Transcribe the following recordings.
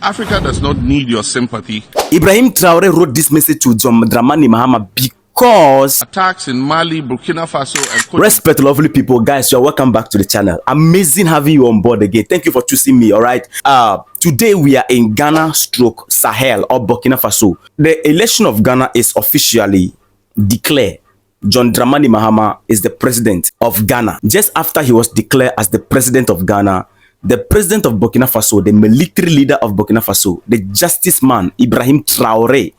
Africa does not need your sympathy. Ibrahim Traoré wrote this message to John Dramani Mahamah because attacks in Mali, Burkina Faso, and respect, lovely people. Guys, you're welcome back to the channel. Amazing having you on board again. Thank you for choosing me. All right. Today we are in Ghana / Sahel or Burkina Faso. The election of Ghana is officially declared. John Dramani Mahamah is the president of Ghana. Just after he was declared as the president of Ghana, the president of Burkina Faso, the military leader of Burkina Faso, the justice man, Ibrahim Traoré,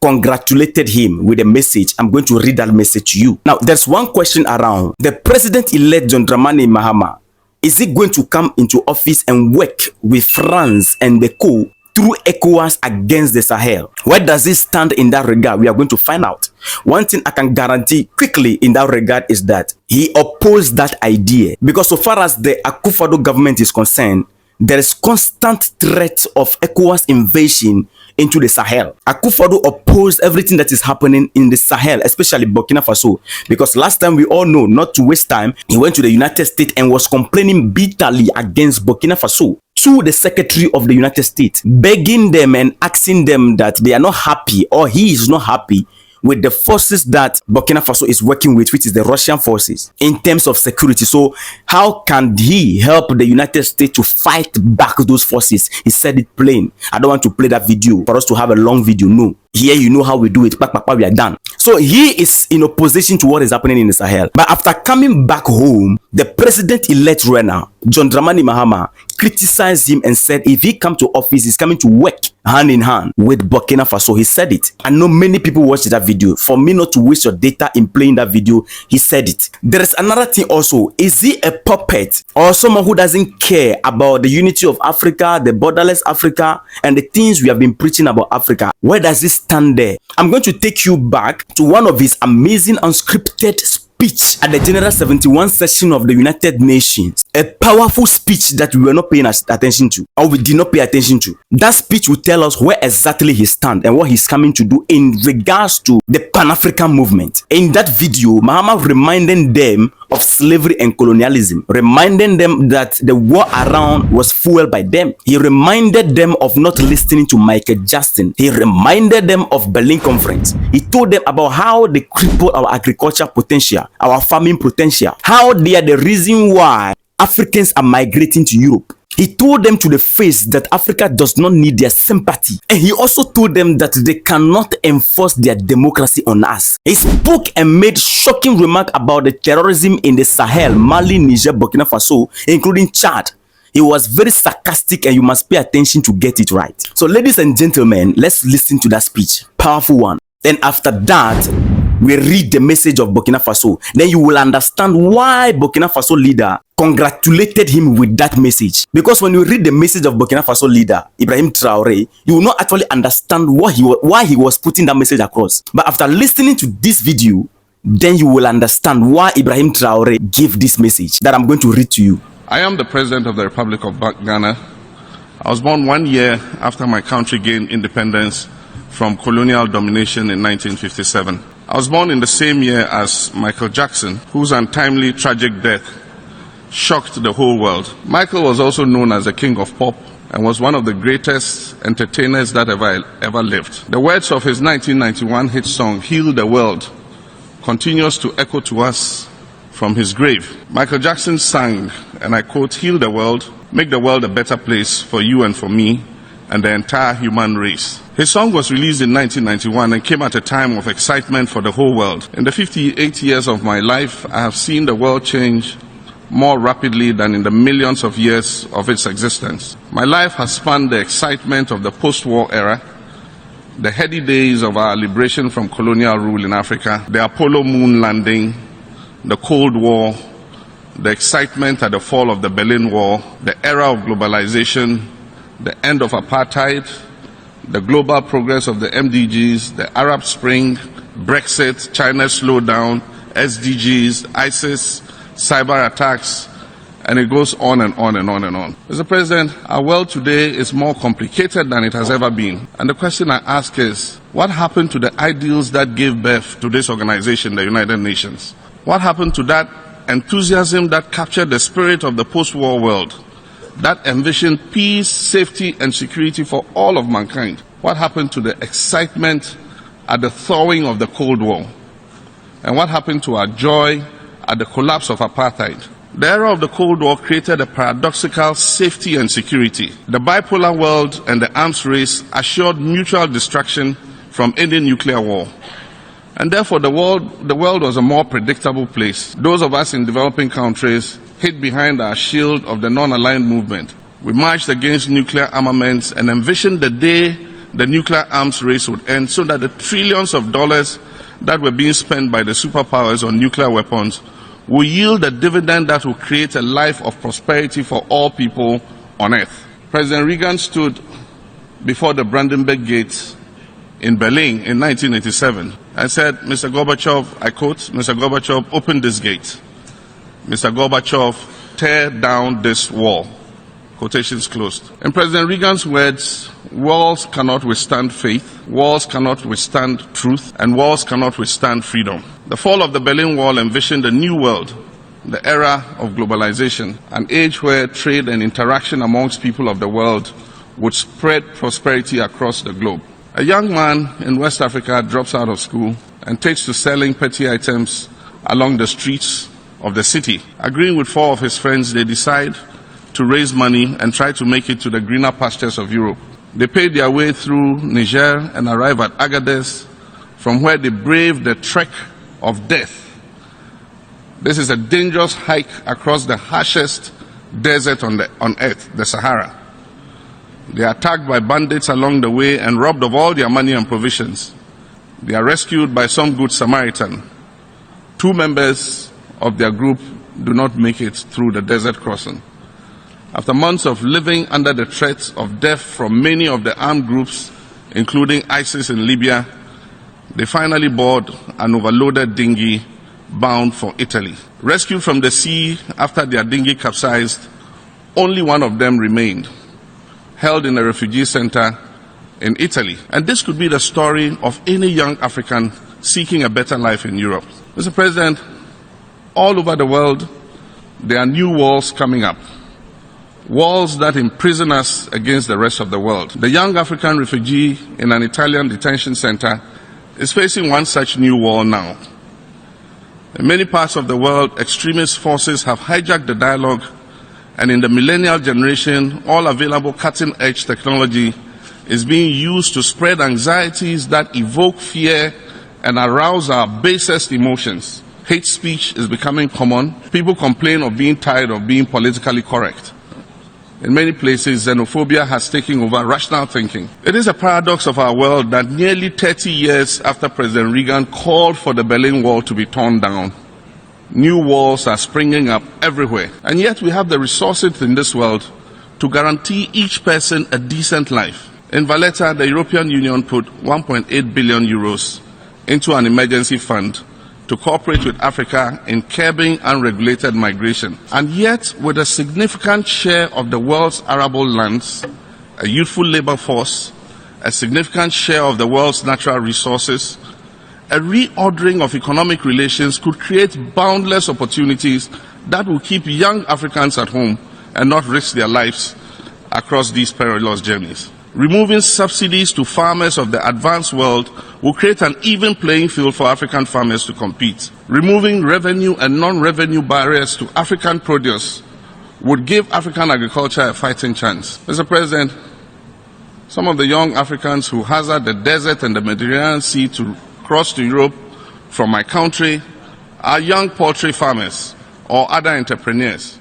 congratulated him with a message. I'm going to read that message to you. Now, there's one question around. The president-elect John Dramani Mahamah, is he going to come into office and work with France and the co through ECOWAS against the Sahel? Where does he stand in that regard? We are going to find out. One thing I can guarantee quickly in that regard is that he opposed that idea, because so far as the Akufo-Addo government is concerned, there is constant threat of ECOWAS invasion into the Sahel. Akufo-Addo opposed everything that is happening in the Sahel, especially Burkina Faso, because last time we all know, not to waste time, he went to the United States and was complaining bitterly against Burkina Faso to the Secretary of the United States, begging them and asking them that they are not happy, or he is not happy with the forces that Burkina Faso is working with, which is the Russian forces, in terms of security. So how can he help the United States to fight back those forces? He said it plain. I don't want to play that video for us to have a long video. No. Here you know how we do it. We are done. So he is in opposition to what is happening in the Sahel. But after coming back home, the president-elect right now, John Dramani Mahamah, criticized him and said if he come to office, he's coming to work hand in hand with Burkina Faso. He said it. I know many people watched that video. For me not to waste your data in playing that video, he said it. There is another thing also. Is he a puppet or someone who doesn't care about the unity of Africa, the borderless Africa, and the things we have been preaching about Africa? Where does he stand there? I'm going to take you back to one of his amazing unscripted speech at the General 71 session of the United Nations. A powerful speech that we were not paying attention to, or we did not pay attention to. That speech will tell us where exactly he stands and what he's coming to do in regards to the Pan-African movement. In that video, Mahama reminded them of slavery and colonialism, reminding them that the war around was fueled by them. He reminded them of not listening to Michael Jackson. He reminded them of Berlin Conference. He told them about how they cripple our agriculture potential, our farming potential, how they are the reason why Africans are migrating to Europe. He told them to the face that Africa does not need their sympathy. And he also told them that they cannot enforce their democracy on us. He spoke and made shocking remarks about the terrorism in the Sahel, Mali, Niger, Burkina Faso, including Chad. He was very sarcastic and you must pay attention to get it right. So ladies and gentlemen, let's listen to that speech. Powerful one. Then after that, we read the message of Burkina Faso. Then you will understand why Burkina Faso leader congratulated him with that message. Because when you read the message of Burkina Faso leader, Ibrahim Traoré, you will not actually understand why he was putting that message across. But after listening to this video, then you will understand why Ibrahim Traoré gave this message that I'm going to read to you. I am the president of the Republic of Ghana. I was born 1 year after my country gained independence from colonial domination in 1957. I was born in the same year as Michael Jackson, whose untimely tragic death shocked the whole world. Michael was also known as the king of pop and was one of the greatest entertainers that ever lived. The words of his 1991 hit song, Heal the World, continues to echo to us from his grave. Michael Jackson sang, and I quote, "Heal the world, make the world a better place for you and for me and the entire human race." His song was released in 1991 and came at a time of excitement for the whole world. In the 58 years of my life, I have seen the world change more rapidly than in the millions of years of its existence. My life has spanned the excitement of the post-war era, the heady days of our liberation from colonial rule in Africa, the Apollo moon landing, the Cold War, the excitement at the fall of the Berlin Wall, the era of globalization, the end of apartheid, the global progress of the MDGs, the Arab Spring, Brexit, China's slowdown, SDGs, ISIS, cyber attacks, and it goes on and on and on and on. Mr. President, our world today is more complicated than it has ever been. And the question I ask is, what happened to the ideals that gave birth to this organization, the United Nations? What happened to that enthusiasm that captured the spirit of the post-war world that envisioned peace, safety, and security for all of mankind? What happened to the excitement at the thawing of the Cold War? And what happened to our joy at the collapse of apartheid? The era of the Cold War created a paradoxical safety and security. The bipolar world and the arms race assured mutual destruction from any nuclear war. And therefore the world was a more predictable place. Those of us in developing countries hid behind our shield of the non-aligned movement. We marched against nuclear armaments and envisioned the day the nuclear arms race would end, so that the trillions of dollars that were being spent by the superpowers on nuclear weapons will yield a dividend that will create a life of prosperity for all people on earth. President Reagan stood before the Brandenburg Gate in Berlin in 1987 and said, Mr. Gorbachev, I quote, Mr. Gorbachev, open this gate. Mr. Gorbachev, tear down this wall. Quotations closed. In President Reagan's words, walls cannot withstand faith, walls cannot withstand truth, and walls cannot withstand freedom. The fall of the Berlin Wall envisioned a new world, the era of globalization, an age where trade and interaction amongst people of the world would spread prosperity across the globe. A young man in West Africa drops out of school and takes to selling petty items along the streets of the city. Agreeing with 4 of his friends, they decide to raise money and try to make it to the greener pastures of Europe. They paid their way through Niger and arrive at Agadez, from where they brave the trek of death. This is a dangerous hike across the harshest desert on earth, the Sahara. They are attacked by bandits along the way and robbed of all their money and provisions. They are rescued by some good Samaritan. 2 members of their group do not make it through the desert crossing. After months of living under the threat of death from many of the armed groups, including ISIS in Libya, they finally board an overloaded dinghy bound for Italy. Rescued from the sea after their dinghy capsized, only one of them remained, held in a refugee center in Italy. And this could be the story of any young African seeking a better life in Europe. Mr. President, all over the world, there are new walls coming up. Walls that imprison us against the rest of the world. The young African refugee in an Italian detention center is facing one such new wall now. In many parts of the world, extremist forces have hijacked the dialogue, and in the millennial generation, all available cutting-edge technology is being used to spread anxieties that evoke fear and arouse our basest emotions. Hate speech is becoming common. People complain of being tired of being politically correct. In many places, xenophobia has taken over rational thinking. It is a paradox of our world that nearly 30 years after President Reagan called for the Berlin Wall to be torn down, new walls are springing up everywhere. And yet we have the resources in this world to guarantee each person a decent life. In Valletta, the European Union put 1.8 billion euros into an emergency fund to cooperate with Africa in curbing unregulated migration. And yet, with a significant share of the world's arable lands, a youthful labor force, a significant share of the world's natural resources, a reordering of economic relations could create boundless opportunities that will keep young Africans at home and not risk their lives across these perilous journeys. Removing subsidies to farmers of the advanced world will create an even playing field for African farmers to compete. Removing revenue and non-revenue barriers to African produce would give African agriculture a fighting chance. Mr. President, some of the young Africans who hazard the desert and the Mediterranean Sea to cross to Europe from my country are young poultry farmers or other entrepreneurs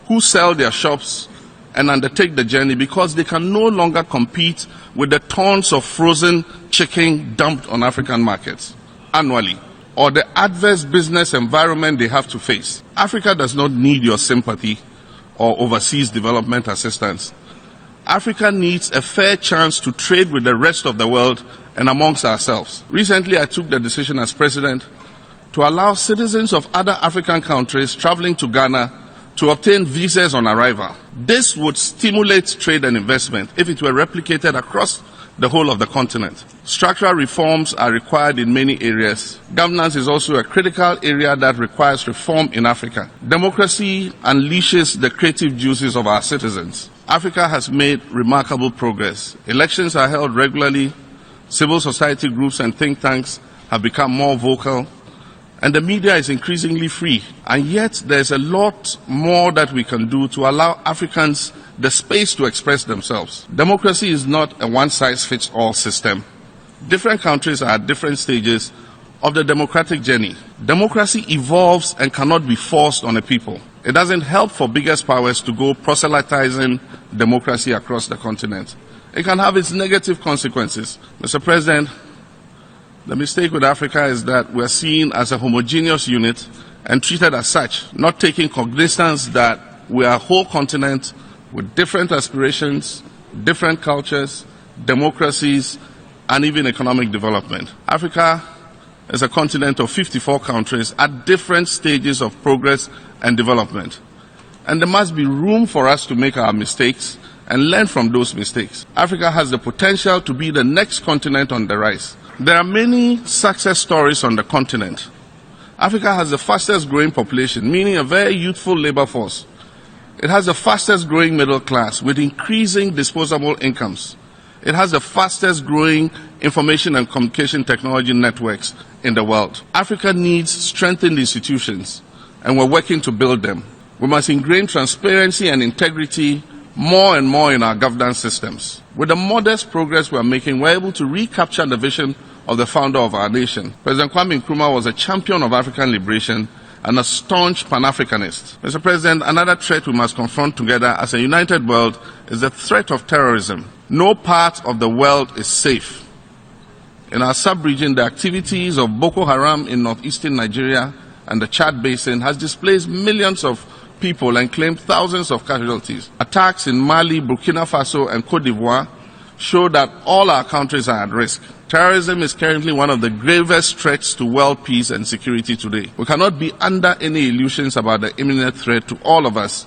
who sell their shops and undertake the journey because they can no longer compete with the tons of frozen chicken dumped on African markets annually, or the adverse business environment they have to face. Africa does not need your sympathy or overseas development assistance. Africa needs a fair chance to trade with the rest of the world and amongst ourselves. Recently, I took the decision as president to allow citizens of other African countries traveling to Ghana to obtain visas on arrival. This would stimulate trade and investment if it were replicated across the whole of the continent. Structural reforms are required in many areas. Governance is also a critical area that requires reform in Africa. Democracy unleashes the creative juices of our citizens. Africa has made remarkable progress. Elections are held regularly. Civil society groups and think tanks have become more vocal. And the media is increasingly free. And yet there's a lot more that we can do to allow Africans the space to express themselves. Democracy is not a one-size-fits-all system. Different countries are at different stages of the democratic journey. Democracy evolves and cannot be forced on a people. It doesn't help for biggest powers to go proselytizing democracy across the continent. It can have its negative consequences. Mr. President, the mistake with Africa is that we're seen as a homogeneous unit and treated as such, not taking cognizance that we are a whole continent with different aspirations, different cultures, democracies, and even economic development. Africa is a continent of 54 countries at different stages of progress and development. And there must be room for us to make our mistakes and learn from those mistakes. Africa has the potential to be the next continent on the rise. There are many success stories on the continent. Africa has the fastest growing population, meaning a very youthful labor force. It has the fastest growing middle class with increasing disposable incomes. It has the fastest growing information and communication technology networks in the world. Africa needs strengthened institutions, and we're working to build them. We must ingrain transparency and integrity more and more in our governance systems. With the modest progress we are making, we're able to recapture the vision of the founder of our nation. President Kwame Nkrumah was a champion of African liberation and a staunch Pan-Africanist. Mr. President, another threat we must confront together as a united world is the threat of terrorism. No part of the world is safe. In our sub-region, the activities of Boko Haram in northeastern Nigeria and the Chad Basin has displaced millions of people and claimed thousands of casualties. Attacks in Mali, Burkina Faso, and Cote d'Ivoire show that all our countries are at risk. Terrorism is currently one of the gravest threats to world peace and security today. We cannot be under any illusions about the imminent threat to all of us,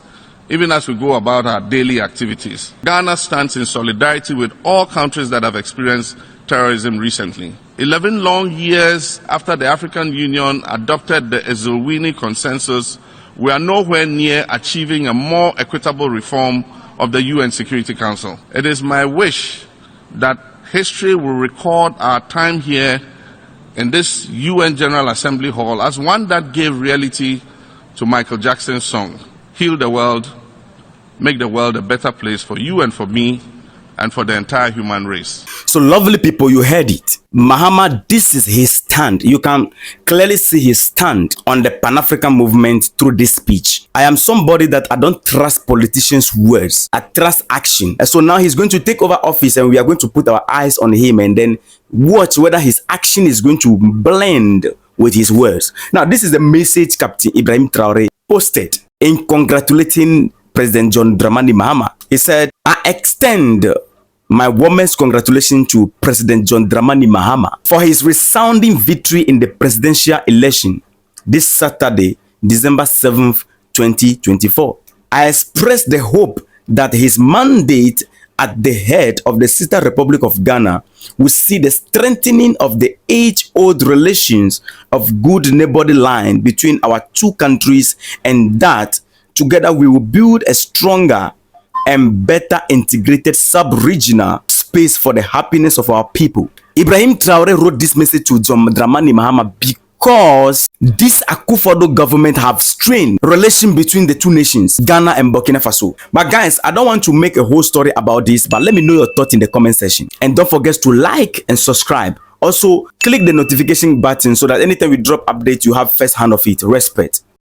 even as we go about our daily activities. Ghana stands in solidarity with all countries that have experienced terrorism recently. 11 long years after the African Union adopted the Eswatini Consensus, we are nowhere near achieving a more equitable reform of the UN Security Council. It is my wish that history will record our time here in this UN General Assembly Hall as one that gave reality to Michael Jackson's song, Heal the World, Make the World a Better Place for you and for me and for the entire human race. So lovely people, you heard it. Mahama, this is his stand. You can clearly see his stand on the Pan-African movement through this speech. I am somebody that I don't trust politicians' words. I trust action. And so now he's going to take over office and we are going to put our eyes on him and then watch whether his action is going to blend with his words. Now, this is the message Captain Ibrahim Traoré posted in congratulating President John Dramani Mahamah. He said, I extend my warmest congratulations to President John Dramani Mahamah for his resounding victory in the presidential election this Saturday, December 7th, 2024. I express the hope that his mandate at the head of the Sister Republic of Ghana will see the strengthening of the age-old relations of good neighborly line between our two countries, and that together we will build a stronger and better integrated sub-regional space for the happiness of our people. Ibrahim Traoré wrote this message to John Dramani Mahamah because this Akufo-Addo government have strained relation between the two nations, Ghana and Burkina Faso. But guys, I don't want to make a whole story about this, but let me know your thoughts in the comment section. And don't forget to like and subscribe. Also, click the notification button so that anytime we drop updates, you have first hand of it. Respect.